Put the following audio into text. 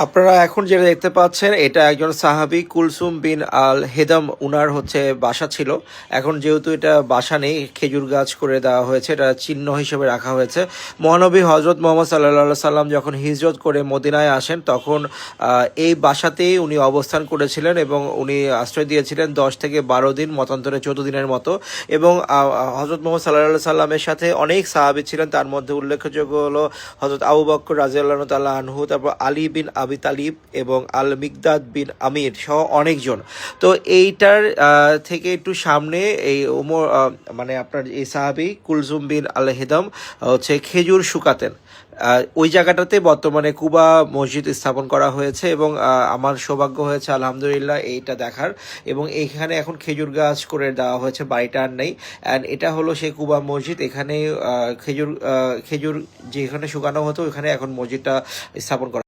আপনারা এখন যেটা দেখতে পাচ্ছেন এটা একজন সাহাবী কুলসুম বিন আল হেদম উনার বাসা ছিল। এখন যেহেতু এটা বাসা নেই, খেজুর গাছ করে দেওয়া হয়েছে, এটা চিহ্ন হিসেবে রাখা হয়েছে। মহানবী হজরত মোহাম্মদ সাল্লাহ সাল্লাম যখন হিজরত করে মদিনায় আসেন তখন এই বাসাতেই উনি অবস্থান করেছিলেন এবং উনি আশ্রয় দিয়েছিলেন 10 থেকে 12 দিন, মতান্তরে 14 দিনের মতো। এবং হজরত মোহাম্মদ সাল্লাহ সাল্লামের সাথে অনেক সাহাবী ছিলেন, তার মধ্যে উল্লেখযোগ্য হলো হজরত আবু বকর রাদিয়াল্লাহু তাআলা আনহু, তারপর আলী বিন আবি তালিব এবং আল মিকদাদ বিন আমির সহ অনেকজন। তো এইটার থেকে একটু সামনে এই উমর মানে আপনার এই সাহাবী কুলসুম বিন আল হেদম খেজুর শুকাতেন। ওই জায়গাটাতে বর্তমানে কুবা মসজিদ স্থাপন করা হয়েছে এবং আমার সৌভাগ্য হয়েছে আলহামদুলিল্লাহ এইটা দেখার। এবং এইখানে এখন খেজুর গাছ করে দেওয়া হয়েছে, বাড়িটা আর নেই। অ্যান্ড এটা হলো সেই কুবা মসজিদ। এখানে খেজুর যেখানে শুকানো হতো ওখানে এখন মসজিদটা স্থাপন করা